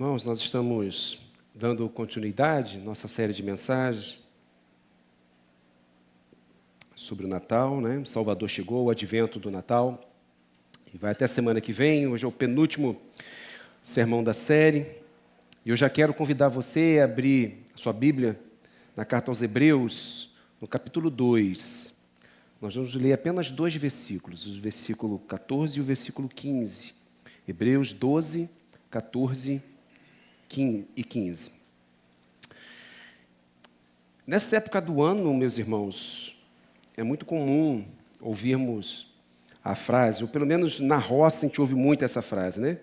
Irmãos, nós estamos dando continuidade à nossa série de mensagens sobre o Natal, né? O Salvador chegou, o advento do Natal, e vai até a semana que vem. Hoje é o penúltimo sermão da série, e eu já quero convidar você a abrir a sua Bíblia na carta aos Hebreus, no capítulo 2. Nós vamos ler apenas 2 versículos, o versículo 14 e o versículo 15. Hebreus 12, 14 e 15. Nessa época do ano, meus irmãos, é muito comum ouvirmos a frase, ou pelo menos na roça a gente ouve muito essa frase, né?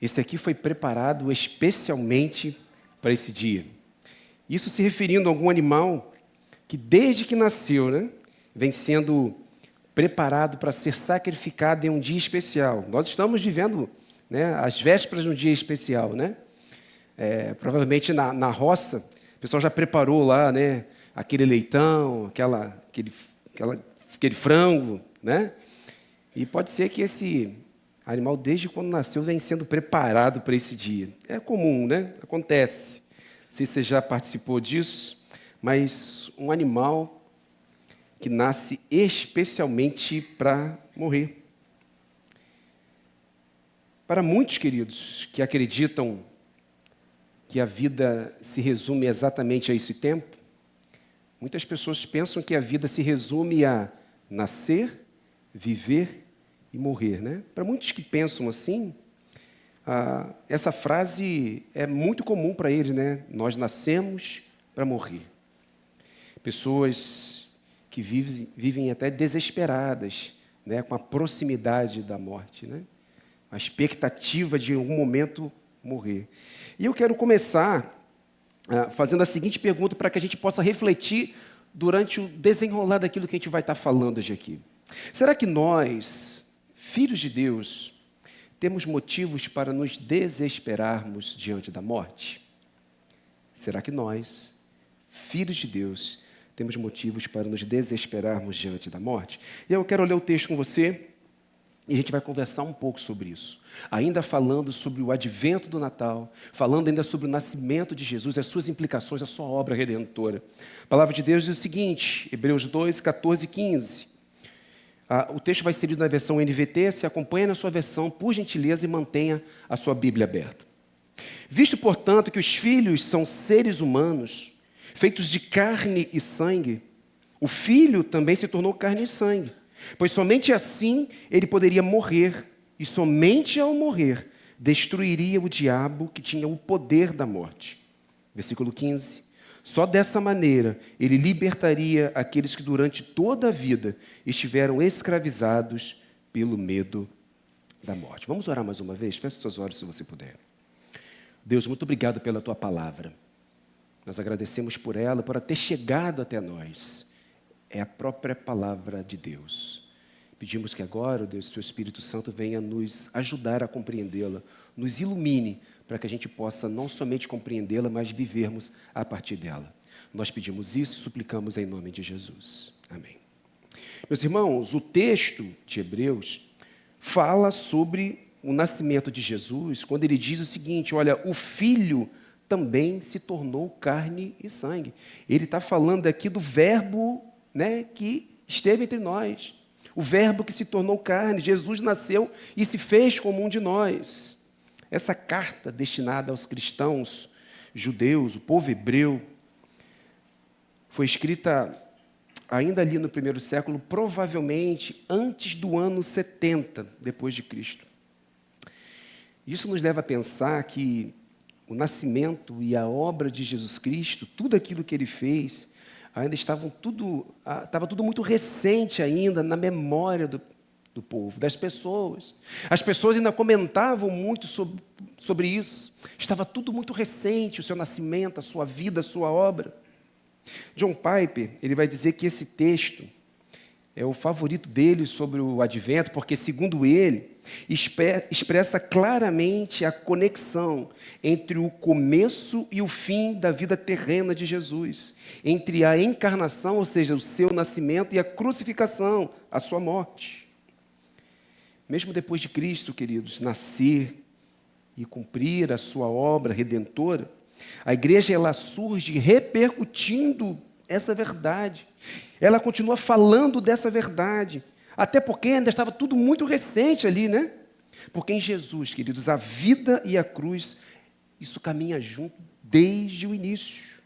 Esse aqui foi preparado especialmente para esse dia. Isso se referindo a algum animal que desde que nasceu, né, vem sendo preparado para ser sacrificado em um dia especial. Nós estamos vivendo, né, as vésperas de um dia especial, né? Provavelmente na roça, o pessoal já preparou lá, né, aquele leitão, aquele frango, né? E pode ser que esse animal, desde quando nasceu, vem sendo preparado para esse dia. É comum, né? Acontece. Não sei se você já participou disso, mas um animal que nasce especialmente para morrer. Para muitos, queridos, que acreditam que a vida se resume exatamente a esse tempo, muitas pessoas pensam que a vida se resume a nascer, viver e morrer, né? Para muitos que pensam assim, essa frase é muito comum para eles, né? Nós nascemos para morrer. Pessoas que vivem até desesperadas, né? Com a proximidade da morte, né? A expectativa de em algum momento morrer. E eu quero começar fazendo a seguinte pergunta para que a gente possa refletir durante o desenrolar daquilo que a gente vai estar falando hoje aqui. Será que nós, filhos de Deus, temos motivos para nos desesperarmos diante da morte? Será que nós, filhos de Deus, temos motivos para nos desesperarmos diante da morte? E eu quero ler o texto com você, e a gente vai conversar um pouco sobre isso. Ainda falando sobre o advento do Natal, falando ainda sobre o nascimento de Jesus, as suas implicações, a sua obra redentora. A palavra de Deus diz o seguinte, Hebreus 2, 14 e 15. O texto vai ser lido na versão NVT, se acompanha na sua versão, por gentileza, e mantenha a sua Bíblia aberta. Visto, portanto, que os filhos são seres humanos, feitos de carne e sangue, o Filho também se tornou carne e sangue. Pois somente assim ele poderia morrer, e somente ao morrer destruiria o diabo que tinha o poder da morte. Versículo 15. Só dessa maneira ele libertaria aqueles que durante toda a vida estiveram escravizados pelo medo da morte. Vamos orar mais uma vez? Feche seus olhos se você puder. Deus, muito obrigado pela tua palavra. Nós agradecemos por ela, por ter chegado até nós. É a própria palavra de Deus. Pedimos que agora, Deus, o Teu Espírito Santo venha nos ajudar a compreendê-la, nos ilumine, para que a gente possa não somente compreendê-la, mas vivermos a partir dela. Nós pedimos isso e suplicamos em nome de Jesus. Amém. Meus irmãos, o texto de Hebreus fala sobre o nascimento de Jesus, quando ele diz o seguinte, olha, o Filho também se tornou carne e sangue. Ele está falando aqui do verbo, né, que esteve entre nós, o verbo que se tornou carne. Jesus nasceu e se fez como um de nós. Essa carta destinada aos cristãos judeus, o povo hebreu, foi escrita ainda ali no primeiro século, provavelmente antes do ano 70 depois de Cristo. Isso nos leva a pensar que o nascimento e a obra de Jesus Cristo, tudo aquilo que ele fez, ainda estava tudo muito recente ainda na memória do povo, das pessoas. As pessoas ainda comentavam muito sobre isso. Estava tudo muito recente, o seu nascimento, a sua vida, a sua obra. John Piper, ele vai dizer que esse texto é o favorito dele sobre o advento, porque, segundo ele, expressa claramente a conexão entre o começo e o fim da vida terrena de Jesus, entre a encarnação, ou seja, o seu nascimento, e a crucificação, a sua morte. Mesmo depois de Cristo, queridos, nascer e cumprir a sua obra redentora, a igreja ela surge repercutindo essa verdade. Ela continua falando dessa verdade, até porque ainda estava tudo muito recente ali, né? Porque em Jesus, queridos, a vida e a cruz, isso caminha junto desde o início.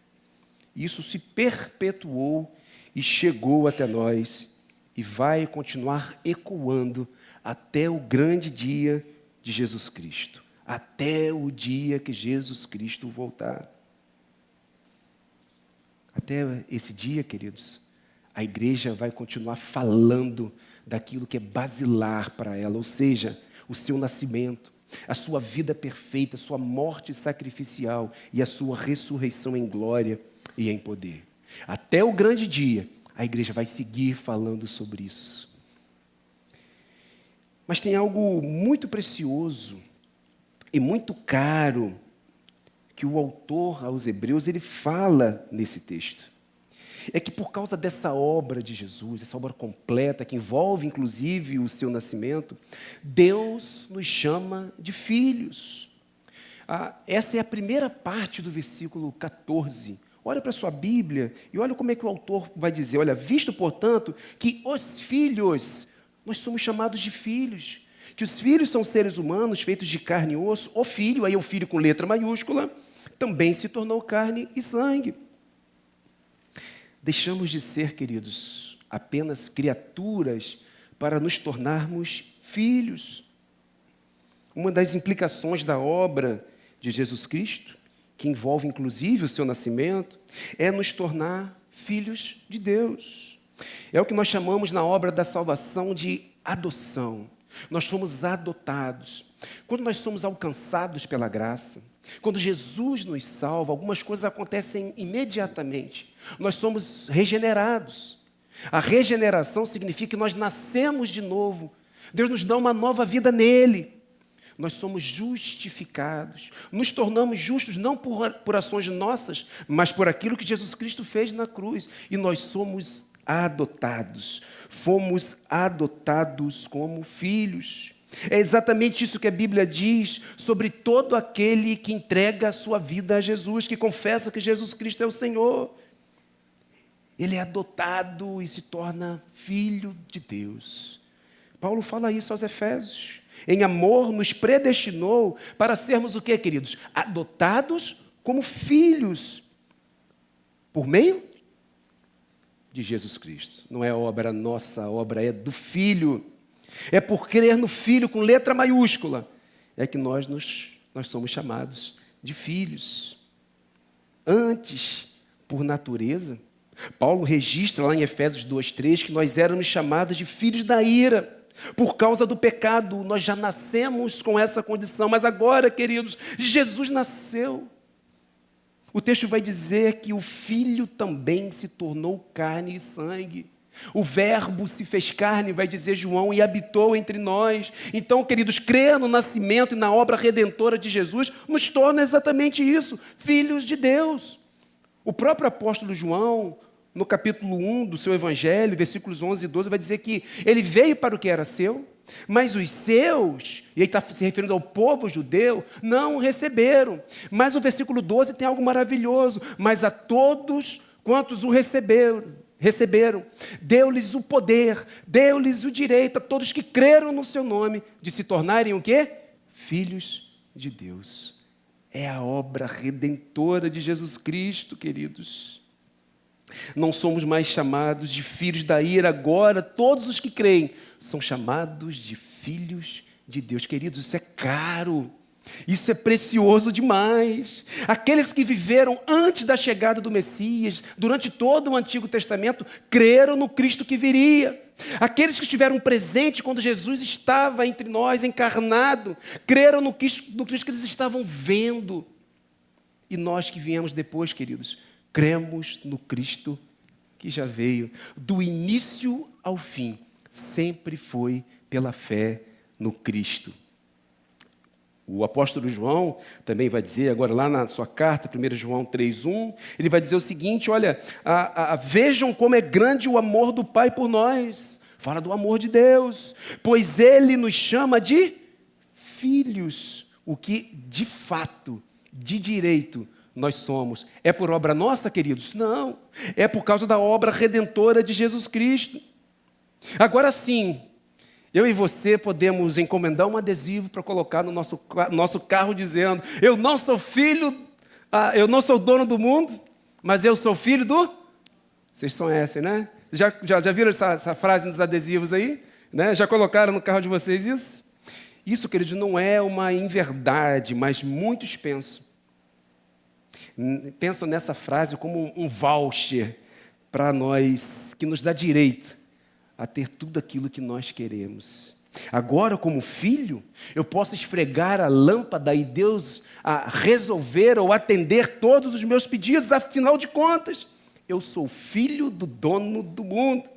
Isso se perpetuou e chegou até nós e vai continuar ecoando até o grande dia de Jesus Cristo, até o dia que Jesus Cristo voltar. Até esse dia, queridos, a igreja vai continuar falando daquilo que é basilar para ela, ou seja, o seu nascimento, a sua vida perfeita, a sua morte sacrificial e a sua ressurreição em glória e em poder. Até o grande dia, a igreja vai seguir falando sobre isso. Mas tem algo muito precioso e muito caro que o autor aos Hebreus ele fala nesse texto. É que por causa dessa obra de Jesus, essa obra completa, que envolve inclusive o seu nascimento, Deus nos chama de filhos. Essa é a primeira parte do versículo 14. Olha para a sua Bíblia e olha como é que o autor vai dizer. Olha, visto, portanto, que os filhos, nós somos chamados de filhos. Que os filhos são seres humanos feitos de carne e osso. O filho, aí é o filho com letra maiúscula, também se tornou carne e sangue. Deixamos de ser, queridos, apenas criaturas para nos tornarmos filhos. Uma das implicações da obra de Jesus Cristo, que envolve inclusive o seu nascimento, é nos tornar filhos de Deus. É o que nós chamamos na obra da salvação de adoção. Nós fomos adotados. Quando nós somos alcançados pela graça, quando Jesus nos salva, algumas coisas acontecem imediatamente. Nós somos regenerados. A regeneração significa que nós nascemos de novo. Deus nos dá uma nova vida nele. Nós somos justificados. Nos tornamos justos não por ações nossas, mas por aquilo que Jesus Cristo fez na cruz. E nós somos adotados. Fomos adotados como filhos. É exatamente isso que a Bíblia diz sobre todo aquele que entrega a sua vida a Jesus, que confessa que Jesus Cristo é o Senhor. Ele é adotado e se torna filho de Deus. Paulo fala isso aos Efésios. Em amor nos predestinou para sermos o quê, queridos? Adotados como filhos, por meio de Jesus Cristo. Não é obra nossa, a obra é do Filho. É por crer no Filho com letra maiúscula, é que nós somos chamados de filhos. Antes, por natureza, Paulo registra lá em Efésios 2:3 que nós éramos chamados de filhos da ira. Por causa do pecado, nós já nascemos com essa condição. Mas agora, queridos, Jesus nasceu. O texto vai dizer que o Filho também se tornou carne e sangue. O Verbo se fez carne, vai dizer João, e habitou entre nós. Então, queridos, crer no nascimento e na obra redentora de Jesus nos torna exatamente isso, filhos de Deus. O próprio apóstolo João, no capítulo 1 do seu evangelho, versículos 11 e 12, vai dizer que ele veio para o que era seu, mas os seus, e ele está se referindo ao povo judeu, não o receberam. Mas o versículo 12 tem algo maravilhoso. Mas a todos quantos o receberam, deu-lhes o poder, deu-lhes o direito, a todos que creram no seu nome, de se tornarem o quê? Filhos de Deus. É a obra redentora de Jesus Cristo, queridos. Não somos mais chamados de filhos da ira, agora todos os que creem são chamados de filhos de Deus. Queridos, isso é caro, isso é precioso demais. Aqueles que viveram antes da chegada do Messias, durante todo o Antigo Testamento, creram no Cristo que viria. Aqueles que estiveram presentes quando Jesus estava entre nós, encarnado, creram no Cristo que eles estavam vendo. E nós que viemos depois, queridos, cremos no Cristo que já veio. Do início ao fim, sempre foi pela fé no Cristo. O apóstolo João também vai dizer, agora lá na sua carta, 1 João 3:1, ele vai dizer o seguinte, olha, vejam como é grande o amor do Pai por nós. Fala do amor de Deus, pois Ele nos chama de filhos. o que de fato, de direito, nós somos. É por obra nossa, queridos? Não. É por causa da obra redentora de Jesus Cristo. Agora sim, eu e você podemos encomendar um adesivo para colocar no nosso carro dizendo: eu não sou filho, eu não sou dono do mundo, mas eu sou filho do... Vocês conhecem, né? Já viram essa frase nos adesivos aí? Né? Já colocaram no carro de vocês isso? Isso, queridos, não é uma inverdade, mas muitos pensam nessa frase como um voucher para nós, que nos dá direito a ter tudo aquilo que nós queremos. Agora, como filho, eu posso esfregar a lâmpada e Deus a resolver ou atender todos os meus pedidos, afinal de contas, eu sou filho do dono do mundo.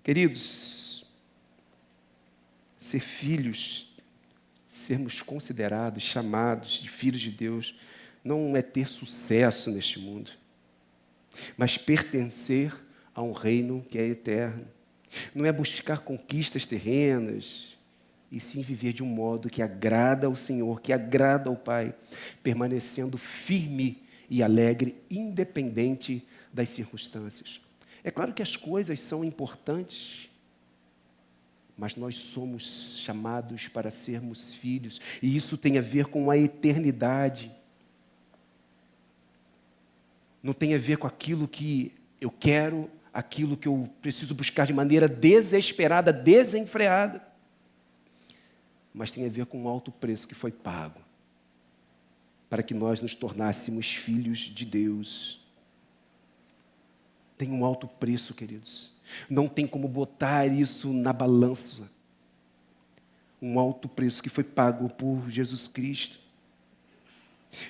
Queridos, ser filhos, sermos considerados, chamados de filhos de Deus, não é ter sucesso neste mundo, mas pertencer a um reino que é eterno. Não é buscar conquistas terrenas, e sim viver de um modo que agrada ao Senhor, que agrada ao Pai, permanecendo firme e alegre, independente das circunstâncias. É claro que as coisas são importantes, mas nós somos chamados para sermos filhos, e isso tem a ver com a eternidade. Não tem a ver com aquilo que eu quero, aquilo que eu preciso buscar de maneira desesperada, desenfreada, mas tem a ver com um alto preço que foi pago para que nós nos tornássemos filhos de Deus. Tem um alto preço, queridos. Não tem como botar isso na balança. Um alto preço que foi pago por Jesus Cristo.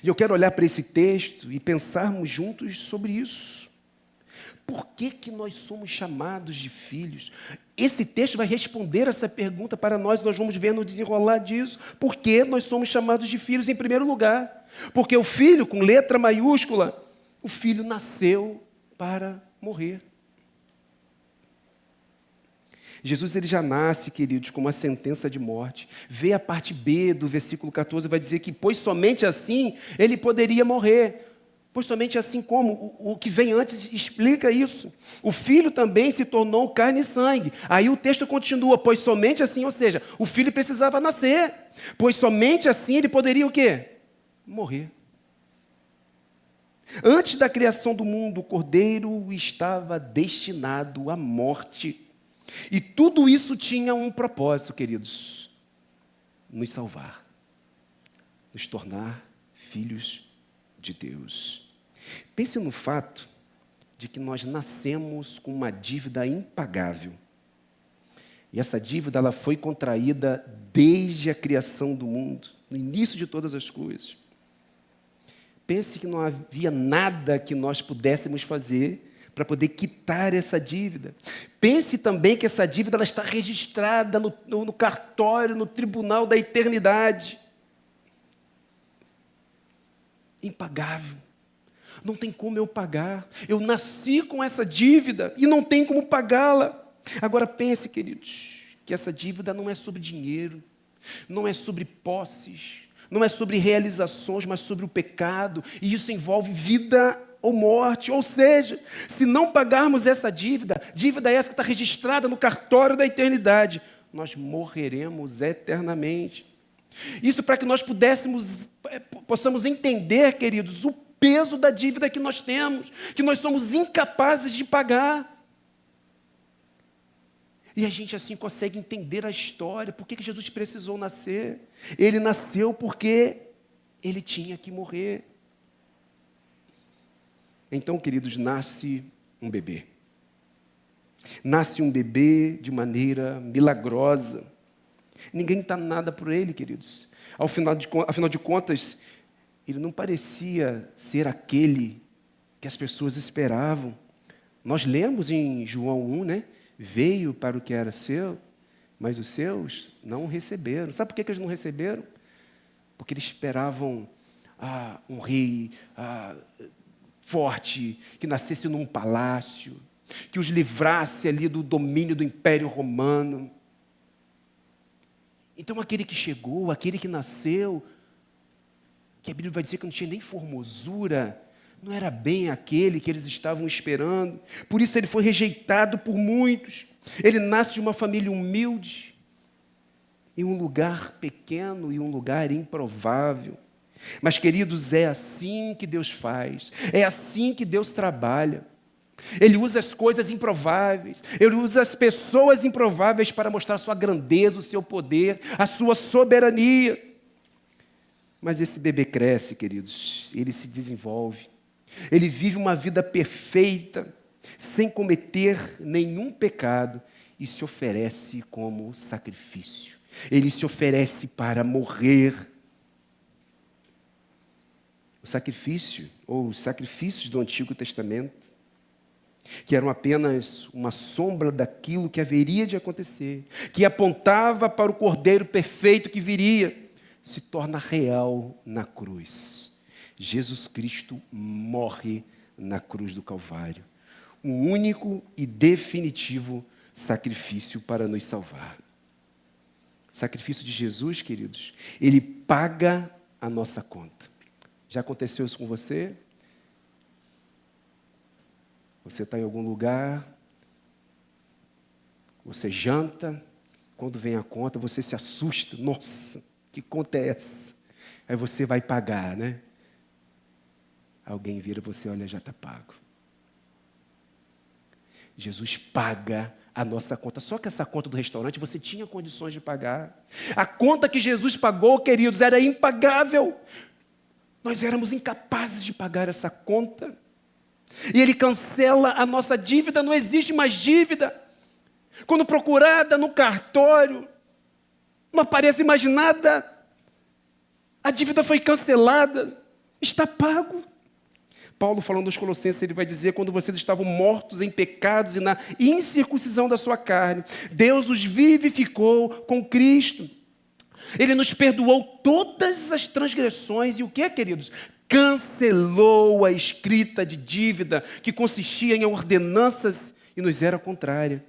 E eu quero olhar para esse texto e pensarmos juntos sobre isso. Por que nós somos chamados de filhos? Esse texto vai responder essa pergunta para nós vamos ver no desenrolar disso. Por que nós somos chamados de filhos em primeiro lugar? Porque o filho, com letra maiúscula, o filho nasceu para morrer. Jesus ele já nasce, queridos, com uma sentença de morte. Vê a parte B do versículo 14, vai dizer que, pois somente assim ele poderia morrer. Pois somente assim como o que vem antes explica isso. O filho também se tornou carne e sangue. Aí o texto continua, pois somente assim, ou seja, o filho precisava nascer. Pois somente assim ele poderia o quê? Morrer. Antes da criação do mundo, o cordeiro estava destinado à morte. E tudo isso tinha um propósito, queridos: nos salvar, nos tornar filhos de Deus. Pense no fato de que nós nascemos com uma dívida impagável. E essa dívida ela foi contraída desde a criação do mundo, no início de todas as coisas. Pense que não havia nada que nós pudéssemos fazer para poder quitar essa dívida. Pense também que essa dívida ela está registrada no cartório, no tribunal da eternidade. Impagável. Não tem como eu pagar. Eu nasci com essa dívida e não tem como pagá-la. Agora pense, queridos, que essa dívida não é sobre dinheiro, não é sobre posses, não é sobre realizações, mas sobre o pecado. E isso envolve vida ou morte. Ou seja, se não pagarmos essa dívida essa que está registrada no cartório da eternidade, nós morreremos eternamente. Isso para que nós possamos entender, queridos, o peso da dívida que nós temos, que nós somos incapazes de pagar. E a gente assim consegue entender a história, por que Jesus precisou nascer. Ele nasceu porque ele tinha que morrer. Então, queridos, nasce um bebê. Nasce um bebê de maneira milagrosa. Ninguém está nada por ele, queridos. Afinal de contas, ele não parecia ser aquele que as pessoas esperavam. Nós lemos em João 1, né? Veio para o que era seu, mas os seus não receberam. Sabe por que eles não receberam? Porque eles esperavam um rei forte, que nascesse num palácio, que os livrasse ali do domínio do Império Romano. Então aquele que chegou, aquele que nasceu, que a Bíblia vai dizer que não tinha nem formosura, não era bem aquele que eles estavam esperando. Por isso ele foi rejeitado por muitos. Ele nasce de uma família humilde, em um lugar pequeno e um lugar improvável. Mas, queridos, é assim que Deus faz, é assim que Deus trabalha. Ele usa as coisas improváveis, Ele usa as pessoas improváveis para mostrar a sua grandeza, o seu poder, a sua soberania. Mas esse bebê cresce, queridos, ele se desenvolve, ele vive uma vida perfeita, sem cometer nenhum pecado, e se oferece como sacrifício. Ele se oferece para morrer. O sacrifício, ou os sacrifícios do Antigo Testamento, que eram apenas uma sombra daquilo que haveria de acontecer, que apontava para o Cordeiro perfeito que viria, se torna real na cruz. Jesus Cristo morre na cruz do Calvário, um único e definitivo sacrifício para nos salvar. O sacrifício de Jesus, queridos, ele paga a nossa conta. Já aconteceu isso com você? Você está em algum lugar, você janta, quando vem a conta, você se assusta. Nossa, que conta é essa? Aí você vai pagar, né? Alguém vira você, olha, já está pago. Jesus paga a nossa conta. Só que essa conta do restaurante você tinha condições de pagar. A conta que Jesus pagou, queridos, era impagável. Nós éramos incapazes de pagar essa conta. E Ele cancela a nossa dívida, não existe mais dívida. Quando procurada no cartório, não aparece mais nada. A dívida foi cancelada, está pago. Paulo, falando aos Colossenses, ele vai dizer: quando vocês estavam mortos em pecados e na incircuncisão da sua carne, Deus os vivificou com Cristo. Ele nos perdoou todas as transgressões e o que, queridos? Cancelou a escrita de dívida que consistia em ordenanças e nos era contrária.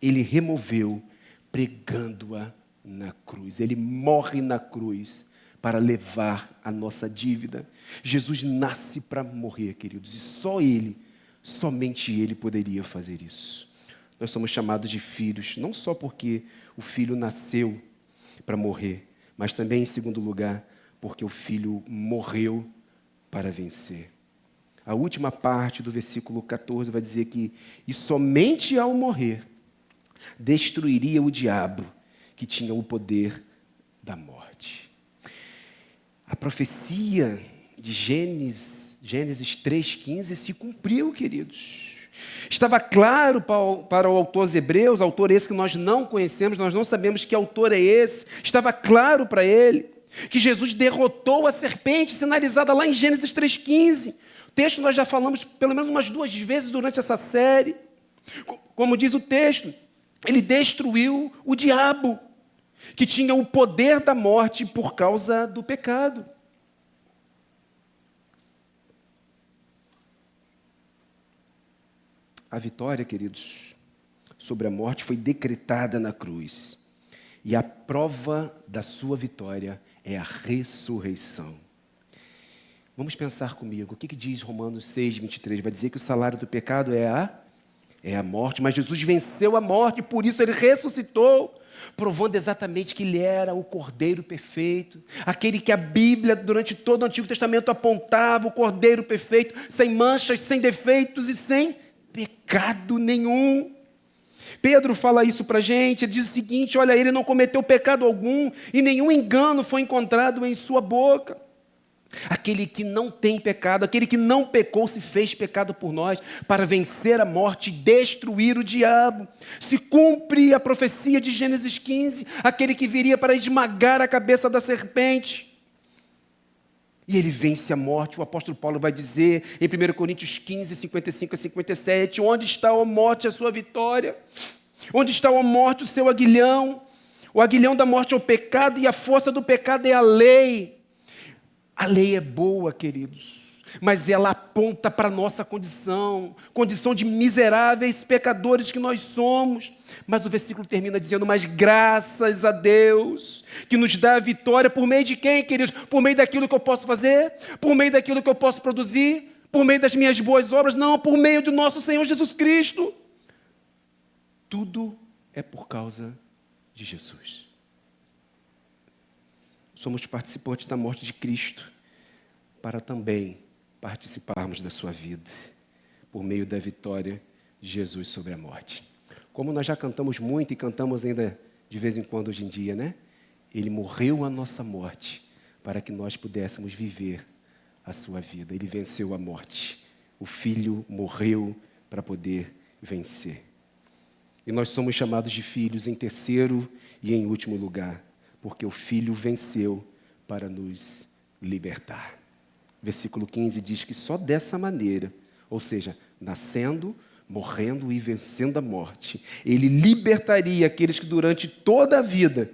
Ele removeu, pregando-a na cruz. Ele morre na cruz para levar a nossa dívida. Jesus nasce para morrer, queridos, e só Ele, somente Ele poderia fazer isso. Nós somos chamados de filhos, não só porque o filho nasceu para morrer, mas também, em segundo lugar, porque o filho morreu para vencer. A última parte do versículo 14 vai dizer que, e somente ao morrer, destruiria o diabo, que tinha o poder da morte. A profecia de Gênesis 3,15 se cumpriu, queridos. Estava claro para o autor aos Hebreus, autor esse que nós não conhecemos, nós não sabemos que autor é esse. Estava claro para ele que Jesus derrotou a serpente, sinalizada lá em Gênesis 3,15. O texto nós já falamos pelo menos umas 2 vezes durante essa série. Como diz o texto, ele destruiu o diabo, que tinha o poder da morte por causa do pecado. A vitória, queridos, sobre a morte foi decretada na cruz. E a prova da sua vitória é a ressurreição. Vamos pensar comigo. O que diz Romanos 6:23? Vai dizer que o salário do pecado é a morte, mas Jesus venceu a morte, e por isso Ele ressuscitou, provando exatamente que Ele era o Cordeiro perfeito, aquele que a Bíblia, durante todo o Antigo Testamento, apontava, o Cordeiro perfeito, sem manchas, sem defeitos e sem pecado nenhum. Pedro fala isso para a gente, ele diz o seguinte: olha, ele não cometeu pecado algum, e nenhum engano foi encontrado em sua boca. Aquele que não tem pecado, aquele que não pecou, se fez pecado por nós, para vencer a morte e destruir o diabo. Se cumpre a profecia de Gênesis 15, aquele que viria para esmagar a cabeça da serpente. E ele vence a morte. O apóstolo Paulo vai dizer em 1 Coríntios 15, 55 a 57, onde está, ó morte, a sua vitória? Onde está, ó morte, o seu aguilhão? O aguilhão da morte é o pecado, e a força do pecado é a lei. A lei é boa, queridos. mas ela aponta para a nossa condição de miseráveis pecadores que nós somos. Mas o versículo termina dizendo, mas graças a Deus, que nos dá a vitória por meio de quem, queridos? Por meio daquilo que eu posso fazer? Por meio daquilo que eu posso produzir? Por meio das minhas boas obras? Não, por meio do nosso Senhor Jesus Cristo. Tudo é por causa de Jesus. Somos participantes da morte de Cristo, para também participarmos da sua vida, por meio da vitória de Jesus sobre a morte. Como nós já cantamos muito e cantamos ainda de vez em quando hoje em dia, né? Ele morreu a nossa morte, para que nós pudéssemos viver a sua vida. Ele venceu a morte. O Filho morreu para poder vencer. E nós somos chamados de filhos em terceiro e em último lugar, porque o Filho venceu para nos libertar. Versículo 15 diz que só dessa maneira, ou seja, nascendo, morrendo e vencendo a morte, ele libertaria aqueles que durante toda a vida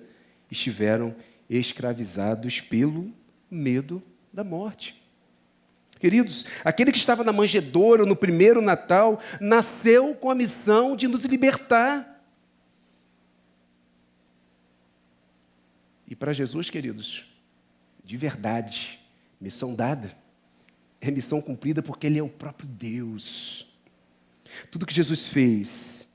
estiveram escravizados pelo medo da morte. Queridos, aquele que estava na manjedoura no primeiro Natal, nasceu com a missão de nos libertar. E para Jesus, queridos, de verdade, missão dada, é missão cumprida porque Ele é o próprio Deus. Tudo que Jesus fez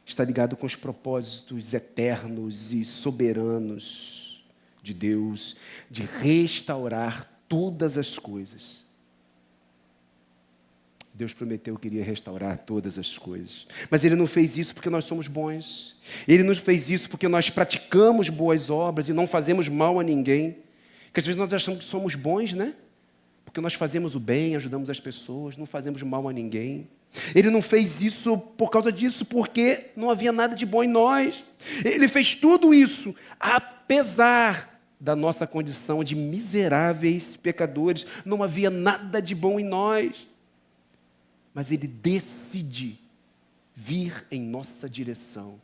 está ligado com os propósitos eternos e soberanos de Deus, de restaurar todas as coisas. Deus prometeu que iria restaurar todas as coisas. Mas Ele não fez isso porque nós somos bons. Ele não fez isso porque nós praticamos boas obras e não fazemos mal a ninguém. Porque às vezes nós achamos que somos bons, né? Porque nós fazemos o bem, ajudamos as pessoas, não fazemos mal a ninguém. Ele não fez isso por causa disso, porque não havia nada de bom em nós. Ele fez tudo isso, apesar da nossa condição de miseráveis pecadores. Não havia nada de bom em nós. Mas Ele decide vir em nossa direção.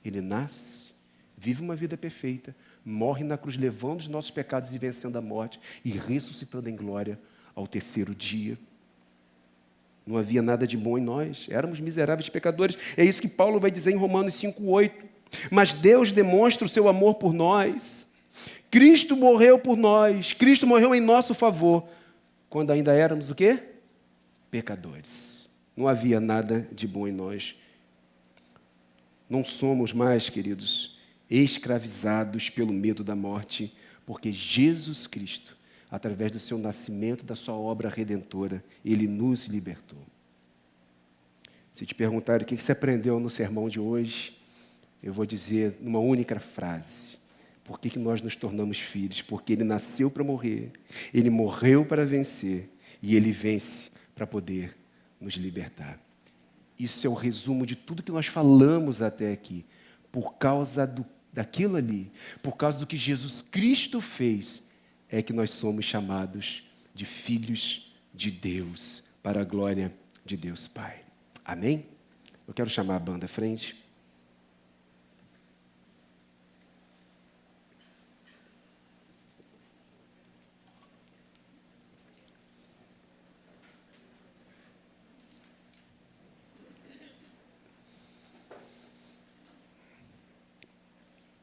Ele nasce, vive uma vida perfeita, morre na cruz, levando os nossos pecados e vencendo a morte, e ressuscitando em glória ao terceiro dia. Não havia nada de bom em nós, éramos miseráveis pecadores. É isso que Paulo vai dizer em Romanos 5,8. Mas Deus demonstra o seu amor por nós. Cristo morreu por nós, Cristo morreu em nosso favor, quando ainda éramos o quê? Pecadores. Não havia nada de bom em nós. Não somos mais, queridos, escravizados pelo medo da morte, porque Jesus Cristo, através do seu nascimento, da sua obra redentora, Ele nos libertou. Se te perguntarem o que você aprendeu no sermão de hoje, eu vou dizer numa única frase: por que nós nos tornamos filhos? Porque Ele nasceu para morrer, Ele morreu para vencer, e Ele vence para poder nos libertar. Isso é o resumo de tudo que nós falamos até aqui. Por causa daquilo ali, por causa do que Jesus Cristo fez, é que nós somos chamados de filhos de Deus, para a glória de Deus Pai. Amém? Eu quero chamar a banda à frente.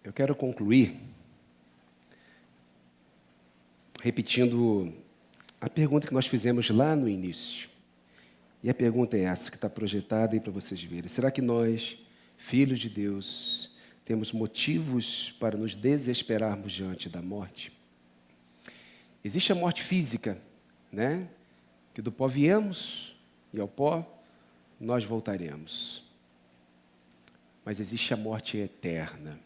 Eu quero concluir repetindo a pergunta que nós fizemos lá no início. E a pergunta é essa, que está projetada aí para vocês verem. Será que nós, filhos de Deus, temos motivos para nos desesperarmos diante da morte? Existe a morte física, né? Que do pó viemos e ao pó nós voltaremos. Mas existe a morte eterna.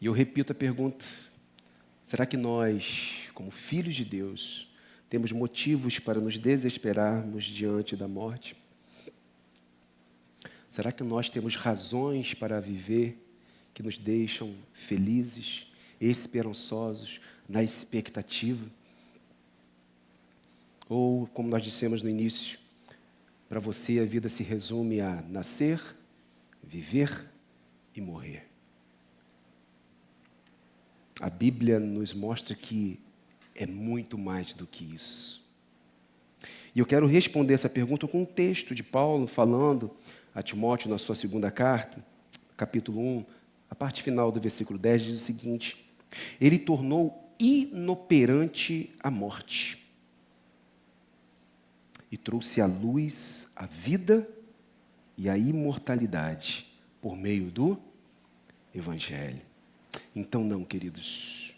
E eu repito a pergunta: será que nós, como filhos de Deus, temos motivos para nos desesperarmos diante da morte? Será que nós temos razões para viver que nos deixam felizes, esperançosos, na expectativa? Ou, como nós dissemos no início, para você a vida se resume a nascer, viver e morrer? A Bíblia nos mostra que é muito mais do que isso. E eu quero responder essa pergunta com um texto de Paulo falando a Timóteo na sua segunda carta, capítulo 1, a parte final do versículo 10 diz o seguinte: ele tornou inoperante a morte e trouxe à luz a vida e a imortalidade por meio do Evangelho. Então não, queridos,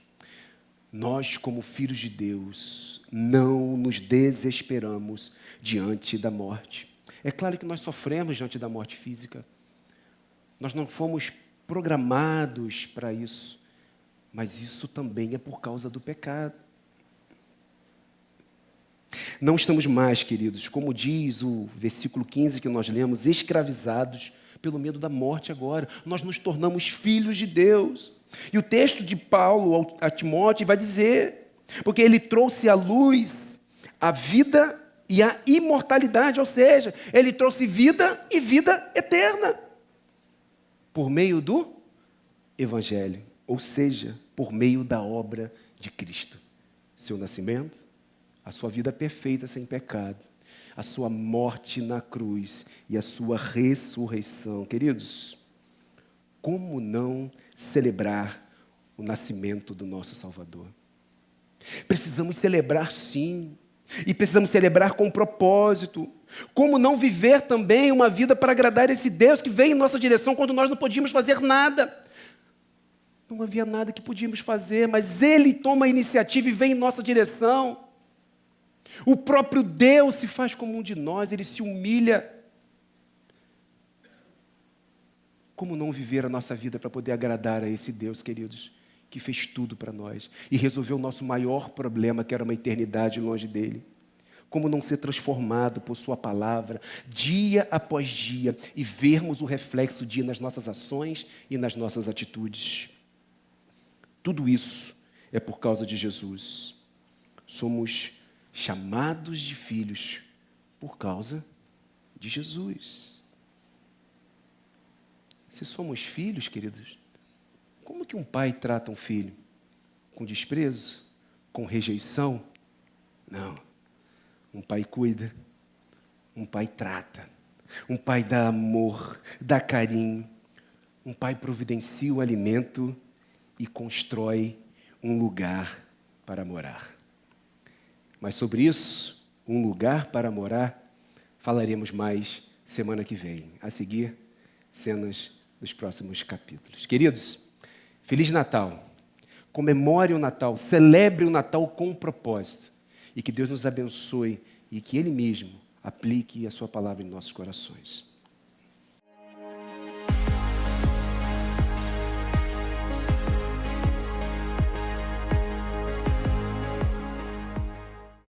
nós como filhos de Deus não nos desesperamos diante da morte. É claro que nós sofremos diante da morte física. Nós não fomos programados para isso, mas isso também é por causa do pecado. Não estamos mais, queridos, como diz o versículo 15 que nós lemos, escravizados pelo medo da morte agora. Nós nos tornamos filhos de Deus. E o texto de Paulo a Timóteo vai dizer, porque ele trouxe à luz a vida e a imortalidade, ou seja, ele trouxe vida e vida eterna por meio do Evangelho, ou seja, por meio da obra de Cristo. Seu nascimento, a sua vida perfeita sem pecado, a sua morte na cruz e a sua ressurreição. Queridos, como não celebrar o nascimento do nosso Salvador? Precisamos celebrar sim, e precisamos celebrar com propósito. Como não viver também uma vida para agradar esse Deus que veio em nossa direção quando nós não podíamos fazer nada? Não havia nada que podíamos fazer, mas Ele toma a iniciativa e vem em nossa direção. O próprio Deus se faz como um de nós, Ele se humilha. Como não viver a nossa vida para poder agradar a esse Deus, queridos, que fez tudo para nós e resolveu o nosso maior problema, que era uma eternidade longe dele? Como não ser transformado por sua palavra, dia após dia, e vermos o reflexo disso nas nossas ações e nas nossas atitudes? Tudo isso é por causa de Jesus. Somos chamados de filhos por causa de Jesus. Se somos filhos, queridos, como que um pai trata um filho? Com desprezo? Com rejeição? Não. Um pai cuida, um pai trata, um pai dá amor, dá carinho, um pai providencia o alimento e constrói um lugar para morar. Mas sobre isso, um lugar para morar, falaremos mais semana que vem. A seguir, cenas dos próximos capítulos. Queridos, Feliz Natal. Comemore o Natal, celebre o Natal com um propósito. E que Deus nos abençoe e que Ele mesmo aplique a sua palavra em nossos corações.